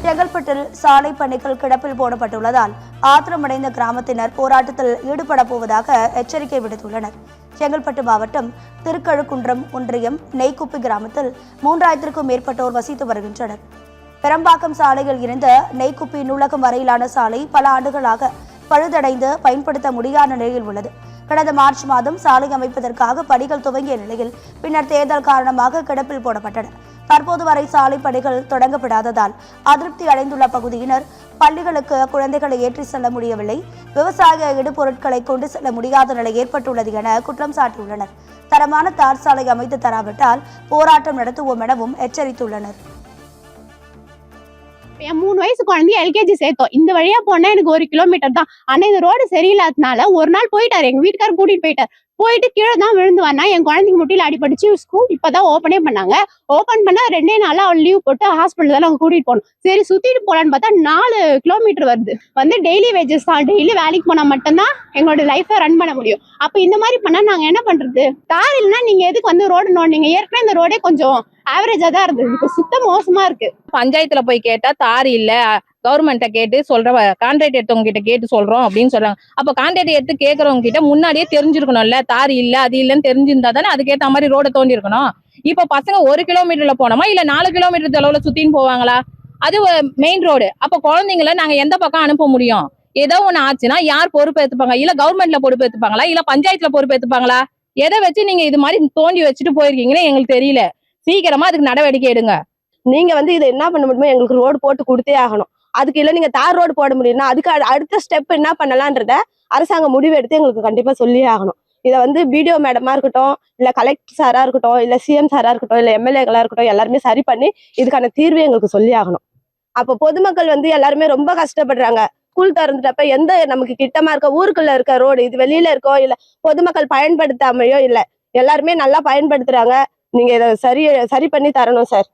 செங்கல்பட்டில் சாலை பணிகள் கிடப்பில் போடப்பட்டுள்ளதால் ஆத்திரமடைந்த கிராமத்தினர் போராட்டத்தில் ஈடுபட போவதாக எச்சரிக்கை விடுத்துள்ளனர். செங்கல்பட்டு மாவட்டம் திருக்கழுக்குன்றம் ஒன்றியம் நெய்க்குப்பி கிராமத்தில் 3000க்கும் மேற்பட்டோர் வசித்து வருகின்றனர். பெரம்பாக்கம் சாலையில் இருந்த நெய்க்குப்பி நூலகம் வரையிலான சாலை பல ஆண்டுகளாக பழுதடைந்து பயன்படுத்த முடியாத நிலையில் உள்ளது. கடந்த மார்ச் மாதம் சாலை அமைப்பதற்காக பணிகள் துவங்கிய நிலையில் பின்னர் தேர்தல் காரணமாக கிடப்பில் போடப்பட்டன. தற்போது வரை சாலை பணிகள் தொடங்கப்படாததால் அதிருப்தி அடைந்துள்ள பகுதியினர் பள்ளிகளுக்கு குழந்தைகளை ஏற்றி செல்ல முடியவில்லை, விவசாய இடுபொருட்களை கொண்டு செல்ல முடியாத நிலை ஏற்பட்டுள்ளது என குற்றம் சாட்டியுள்ளனர். தரமான தார் சாலை அமைத்து தராவிட்டால் போராட்டம் நடத்துவோம் எனவும் எச்சரித்துள்ளனர். என் 3 வயசு குழந்தைய எல்கேஜி சேர்த்தோம். இந்த வழியா போனா எனக்கு 1 கிலோமீட்டர் தான். ஆனா இந்த ரோடு சரியில்லாதனால ஒரு நாள் போயிட்டாரு, எங்க வீட்டுக்காரர் கூட்டிட்டு போயிட்டார். போயிட்டு கீழே தான் விழுந்து வந்தா. என் குழந்தைக்கு முட்டியில அடிபடிச்சு. ஸ்கூல் இப்பதான் ஓப்பனே பண்ணாங்க. ஓப்பன் பண்ணா 2 நாளா அவள் லீவ் போட்டு ஹாஸ்பிட்டல் தான் நாங்க கூட்டிட்டு போனோம். சரி சுத்திட்டு போலான்னு பார்த்தா 4 கிலோமீட்டர் வருது. டெய்லி வேஜஸ் தான். டெய்லி வேலைக்கு போனா மட்டும்தான் எங்களோட லைஃபை ரன் பண்ண முடியும். அப்ப இந்த மாதிரி பண்ணா நாங்க என்ன பண்றது? தார் இல்லைன்னா நீங்க எதுக்கு ரோடு நோண்டிங்க? ஏற்கனவே இந்த ரோடே கொஞ்சம் ஆவரேஜா தான் இருந்தது. இப்ப சுத்தம் மோசமா இருக்கு. பஞ்சாயத்துல போய் கேட்டா தார் இல்ல, கவர்மெண்ட்ட கேட்டு சொல்ற, கான்ட்ராக்ட் எடுத்தவங்க கிட்ட கேட்டு சொல்றோம் அப்படின்னு சொல்றாங்க. அப்ப கான்ட்ராக்ட் எடுத்து கேட்கறவங்க கிட்ட முன்னாடியே தெரிஞ்சிருக்கணும்ல, தார் இல்ல அது இல்லன்னு தெரிஞ்சிருந்தா தானே அதுக்கேற்ற மாதிரி ரோட தோண்டி இருக்கணும். இப்ப பசங்க 1 கிலோமீட்டர்ல போனோமா இல்ல 4 கிலோமீட்டர் தொலைவுல சுத்தின்னு போவாங்களா? அது மெயின் ரோடு. அப்ப குழந்தைங்கள நாங்க எந்த பக்கம் அனுப்ப முடியும்? ஏதோ ஒண்ணு ஆச்சுன்னா யார் பொறுப்பு எடுத்துப்பாங்க? இல்ல கவர்மெண்ட்ல பொறுப்பு எடுத்துப்பாங்களா இல்ல பஞ்சாயத்துல பொறுப்பு எடுத்துப்பாங்களா? எதை வச்சு நீங்க இது மாதிரி தோண்டி வச்சுட்டு போயிருக்கீங்கன்னு எங்களுக்கு தெரியல. சீக்கிரமா அதுக்கு நடவடிக்கை எடுங்க. நீங்க இதை என்ன பண்ண முடியுமோ எங்களுக்கு ரோடு போட்டு கொடுத்தே ஆகணும். அதுக்கு இல்ல நீங்க தார் ரோடு போட முடியும்னா அதுக்கு அடுத்த ஸ்டெப் என்ன பண்ணலான்றத அரசாங்கம் முடிவு எடுத்து எங்களுக்கு கண்டிப்பா சொல்லியே ஆகணும். இதை பிடிஓ மேடமா இருக்கட்டும், இல்ல கலெக்டர் சாரா இருக்கட்டும், இல்ல சிஎம் சாரா இருக்கட்டும், இல்ல எம்எல்ஏக்களா இருக்கட்டும், எல்லாருமே சரி பண்ணி இதுக்கான தீர்வை எங்களுக்கு சொல்லி ஆகணும். அப்ப பொதுமக்கள் எல்லாருமே ரொம்ப கஷ்டப்படுறாங்க. ஸ்கூல் திறந்துட்டப்ப எந்த நமக்கு கிட்டமா இருக்க ஊருக்குள்ள இருக்க ரோடு இது வெளியில இருக்கோ இல்ல பொதுமக்கள் பயன்படுத்தாமையோ இல்ல எல்லாருமே நல்லா பயன்படுத்துறாங்க. நீங்க இதை சரி பண்ணி தரணும் சார்.